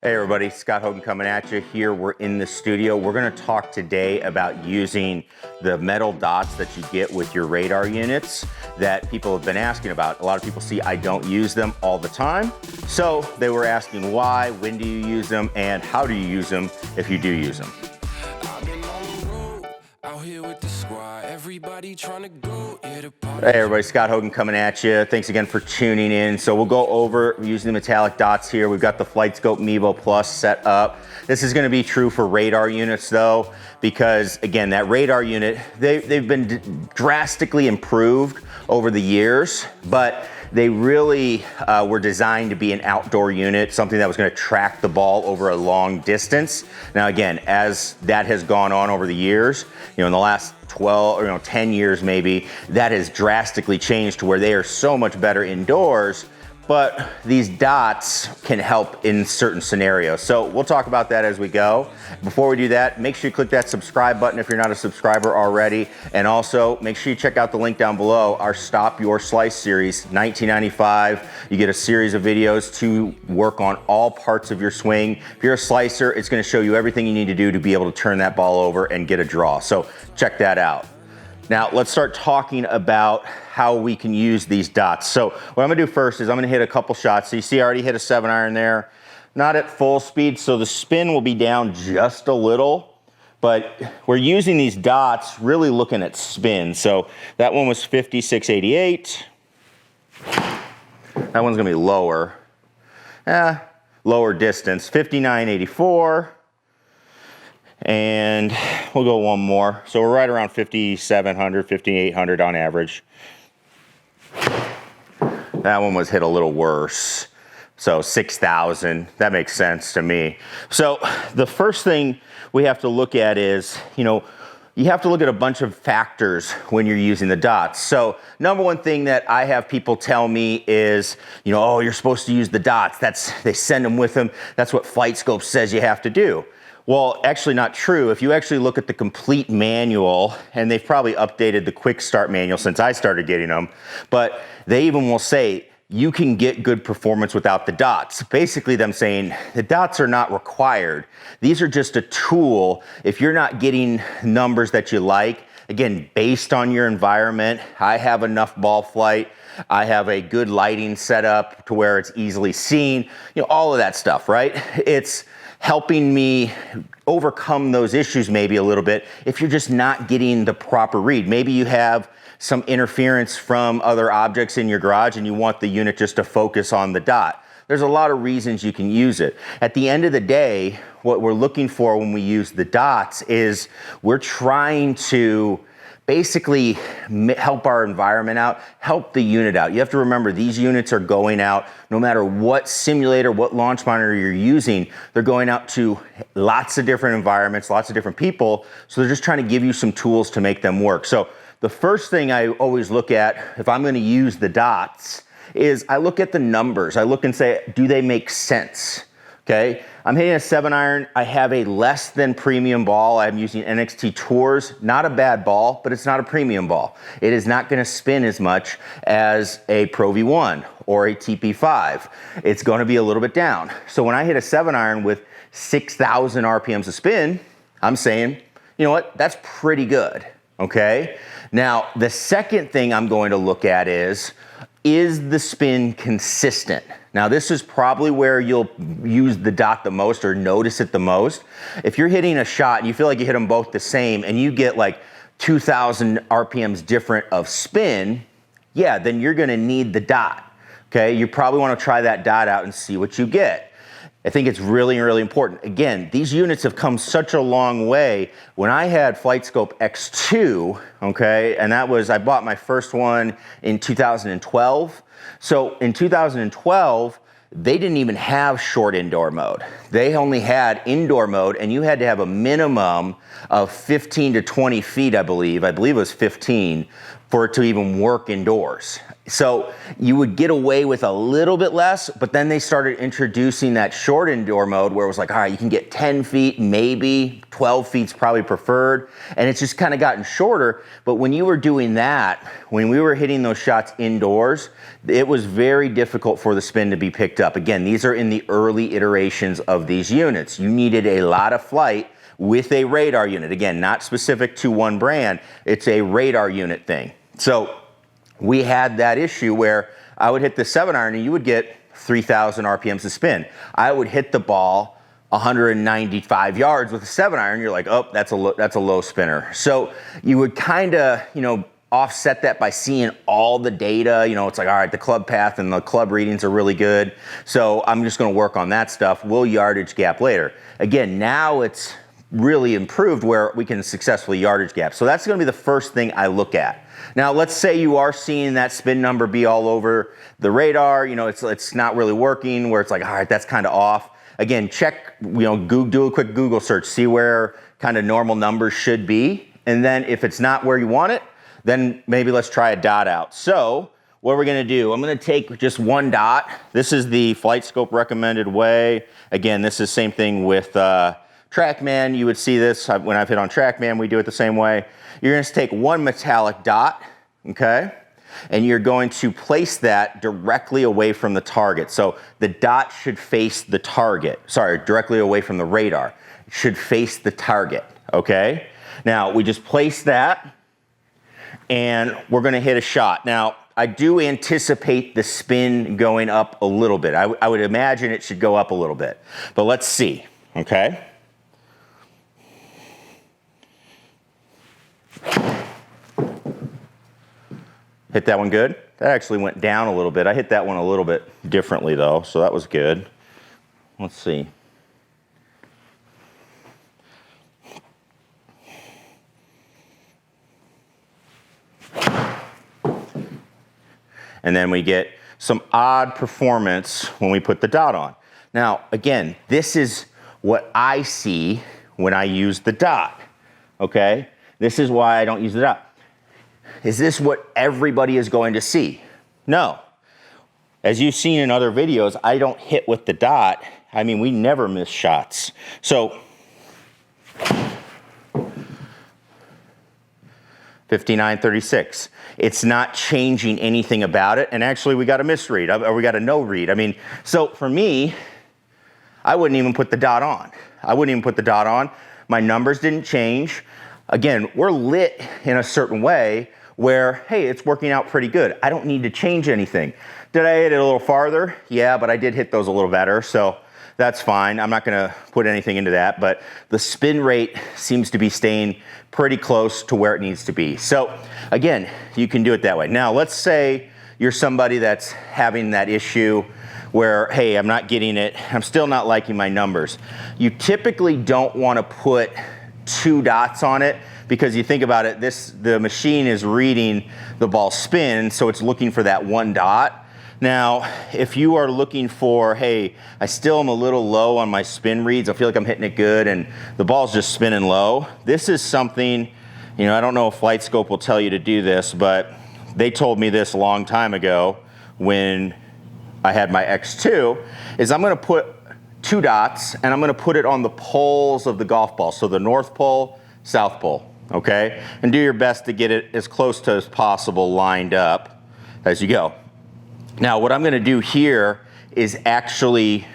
Hey everybody, Scott Hogan coming at you here. We're in the studio. We're going to talk today about using the metal dots that you get with your radar units that people have been asking about. A lot of people see I don't use them all the time. So they were asking why, when do you use them, and how do you use them if you do use them. Hey everybody, Scott Hogan coming at you. Thanks again for tuning in. So we'll go over using the metallic dots here. We've got the FlightScope Mevo Plus set up. This is going to be true for radar units though, because again, that radar unit, they've been drastically improved over the years, but they really were designed to be an outdoor unit, something that was going to track the ball over a long distance. Now again, as that has gone on over the years, in the last 12 or 10 years maybe, that has drastically changed to where they are so much better indoors, but these dots can help in certain scenarios. So we'll talk about that as we go. Before we do that, make sure you click that subscribe button if you're not a subscriber already. And also make sure you check out the link down below, our Stop Your Slice series, $19.95. You get a series of videos to work on all parts of your swing. If you're a slicer, it's gonna show you everything you need to do to be able to turn that ball over and get a draw. So check that out. Now let's start talking about how we can use these dots. So what I'm gonna do first is I'm gonna hit a couple shots. So you see I already hit a 7-iron there, not at full speed, so the spin will be down just a little, but we're using these dots really looking at spin. So that one was 56.88. That one's gonna be lower. Lower distance, 59.84. And we'll go one more. So we're right around 5,700, 5,800 on average. That one was hit a little worse. So 6,000, that makes sense to me. So the first thing we have to look at is, you have to look at a bunch of factors when you're using the dots. So number one thing that I have people tell me is, oh, you're supposed to use the dots. They send them with them. That's what FlightScope says you have to do. Well, actually not true. If you actually look at the complete manual, and they've probably updated the quick start manual since I started getting them, but they even will say you can get good performance without the dots. Basically them saying the dots are not required. These are just a tool. If you're not getting numbers that you like, again, based on your environment, I have enough ball flight, I have a good lighting setup to where it's easily seen, all of that stuff, right? It's helping me overcome those issues maybe a little bit if you're just not getting the proper read. Maybe you have some interference from other objects in your garage and you want the unit just to focus on the dot. There's a lot of reasons you can use it. At the end of the day, what we're looking for when we use the dots is we're trying to basically help our environment out, help the unit out. You have to remember these units are going out no matter what simulator, what launch monitor you're using, they're going out to lots of different environments, lots of different people. So they're just trying to give you some tools to make them work. So the first thing I always look at if I'm gonna use the dots is I look at the numbers. I look and say, do they make sense? Okay, I'm hitting a 7-iron. I have a less than premium ball. I'm using NXT Tours. Not a bad ball, but it's not a premium ball. It is not going to spin as much as a Pro V1 or a TP5. It's going to be a little bit down. So when I hit a 7-iron with 6,000 RPMs of spin, I'm saying, you know what, that's pretty good, okay? Now, the second thing I'm going to look at is the spin consistent? Now this is probably where you'll use the dot the most or notice it the most. If you're hitting a shot and you feel like you hit them both the same and you get like 2,000 RPMs different of spin, yeah, then you're gonna need the dot, okay? You probably wanna try that dot out and see what you get. I think it's really, really important. Again, these units have come such a long way. When I had FlightScope X2, okay, and I bought my first one in 2012. So in 2012, they didn't even have short indoor mode. They only had indoor mode, and you had to have a minimum of 15 to 20 feet, I believe. I believe it was 15 for it to even work indoors. So you would get away with a little bit less, but then they started introducing that short indoor mode where it was like, all right, you can get 10 feet, maybe 12 feet's probably preferred. And it's just kind of gotten shorter. But when you were doing that, when we were hitting those shots indoors, it was very difficult for the spin to be picked up. Again, these are in the early iterations of these units. You needed a lot of flight with a radar unit. Again, not specific to one brand, it's a radar unit thing. So we had that issue where I would hit the 7-iron and you would get 3,000 RPMs to spin. I would hit the ball 195 yards with a 7-iron. You're like, oh, that's a low spinner. So you would kind of, offset that by seeing all the data. It's like, all right, the club path and the club readings are really good. So I'm just going to work on that stuff. We'll yardage gap later. Again, now it's really improved where we can successfully yardage gap. So that's going to be the first thing I look at. Now, let's say you are seeing that spin number be all over the radar. It's not really working, where it's like, all right, that's kind of off. Again, check, do a quick Google search, see where kind of normal numbers should be. And then if it's not where you want it, then maybe let's try a dot out. So what we're going to do, I'm going to take just one dot. This is the Flight Scope recommended way. Again, this is same thing with TrackMan. You would see this when I've hit on TrackMan, we do it the same way. You're going to take one metallic dot, okay? And you're going to place that directly away from the target. So the dot should face the target. Sorry, directly away from the radar. It should face the target, okay? Now, we just place that, and we're going to hit a shot. Now, I do anticipate the spin going up a little bit. I would imagine it should go up a little bit. But let's see, okay? Hit that one good? That actually went down a little bit. I hit that one a little bit differently though, so that was good. Let's see. And then we get some odd performance when we put the dot on. Now, again, this is what I see when I use the dot, okay? This is why I don't use the dot. Is this what everybody is going to see? No. As you've seen in other videos, I don't hit with the dot. I mean, we never miss shots. So 59.36. It's not changing anything about it. And actually, we got a misread, or we got a no read. I mean, so for me, I wouldn't even put the dot on. I wouldn't even put the dot on. My numbers didn't change. Again, we're lit in a certain way where, hey, it's working out pretty good. I don't need to change anything. Did I hit it a little farther? Yeah, but I did hit those a little better, so that's fine. I'm not gonna put anything into that, but the spin rate seems to be staying pretty close to where it needs to be. So again, you can do it that way. Now, let's say you're somebody that's having that issue where, hey, I'm not getting it, I'm still not liking my numbers. You typically don't wanna put 2 dots on it, because you think about it, the machine is reading the ball spin, so it's looking for that 1 dot. Now, if you are looking for, hey, I still am a little low on my spin reads, I feel like I'm hitting it good, and the ball's just spinning low, this is something, I don't know if Flight Scope will tell you to do this, but they told me this a long time ago when I had my X2, is I'm gonna put 2 dots, and I'm gonna put it on the poles of the golf ball, so the North Pole, South Pole. Okay, and do your best to get it as close to as possible lined up as you go. Now, what I'm going to do here is actually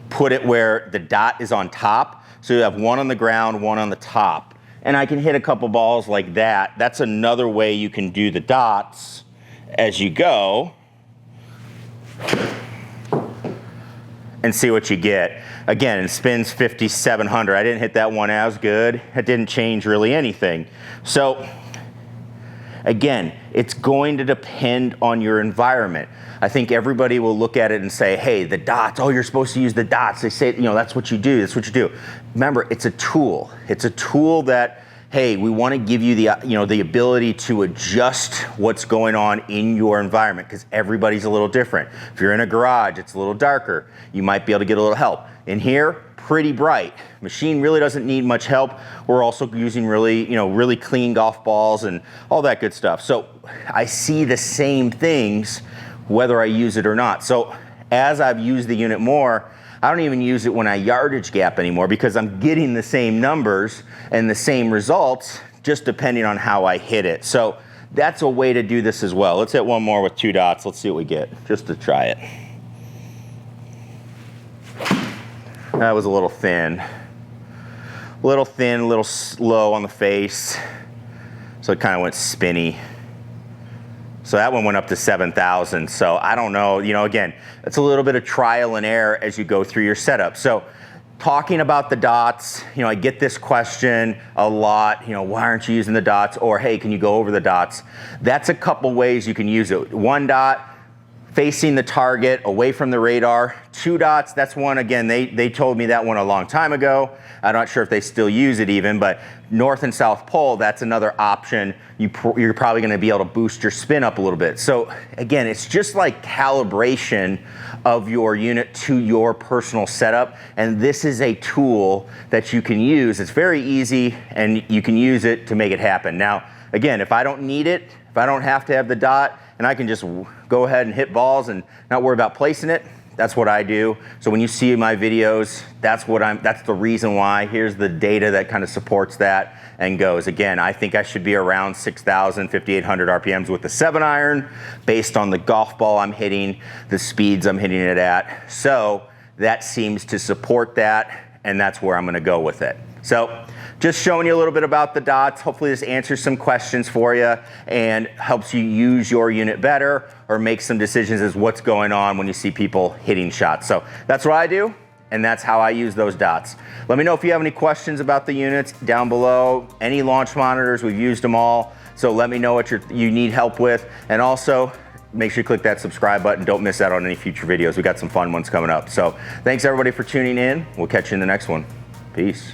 put it where the dot is on top, so you have one on the ground, one on the top, and I can hit a couple balls like that. That's another way you can do the dots as you go and see what you get. Again, it spins 5,700. I didn't hit that one as good. It didn't change really anything. So again, it's going to depend on your environment. I think everybody will look at it and say, hey, the dots, oh, you're supposed to use the dots. They say, that's what you do, that's what you do. Remember, it's a tool. It's a tool that, hey, we want to give you the ability to adjust what's going on in your environment, because everybody's a little different. If you're in a garage, it's a little darker. You might be able to get a little help. In here, pretty bright. Machine really doesn't need much help. We're also using really, really clean golf balls and all that good stuff. So I see the same things whether I use it or not. So as I've used the unit more, I don't even use it when I yardage gap anymore because I'm getting the same numbers and the same results just depending on how I hit it. So that's a way to do this as well. Let's hit one more with 2 dots. Let's see what we get, just to try it. That was a little thin. A little slow on the face. So it kind of went spinny. So that one went up to 7,000. So I don't know, again, it's a little bit of trial and error as you go through your setup. So talking about the dots, I get this question a lot, why aren't you using the dots? Or, hey, can you go over the dots? That's a couple ways you can use it. 1 dot, facing the target, away from the radar. 2 dots, that's one, again, they told me that one a long time ago. I'm not sure if they still use it even, but north and south pole, that's another option. You're probably gonna be able to boost your spin up a little bit. So again, it's just like calibration of your unit to your personal setup. And this is a tool that you can use. It's very easy and you can use it to make it happen. Now, again, if I don't need it, if I don't have to have the dot, and I can just go ahead and hit balls and not worry about placing it, that's what I do. So when you see my videos, that's the reason why. Here's the data that kind of supports that and goes. Again, I think I should be around 6,000, 5,800 RPMs with the 7-iron based on the golf ball I'm hitting, the speeds I'm hitting it at. So that seems to support that, and that's where I'm gonna go with it. So just showing you a little bit about the dots. Hopefully this answers some questions for you and helps you use your unit better or make some decisions as what's going on when you see people hitting shots. So that's what I do, and that's how I use those dots. Let me know if you have any questions about the units down below. Any launch monitors, we've used them all. So let me know what you need help with. And also, make sure you click that subscribe button. Don't miss out on any future videos. We got some fun ones coming up. So thanks everybody for tuning in. We'll catch you in the next one. Peace.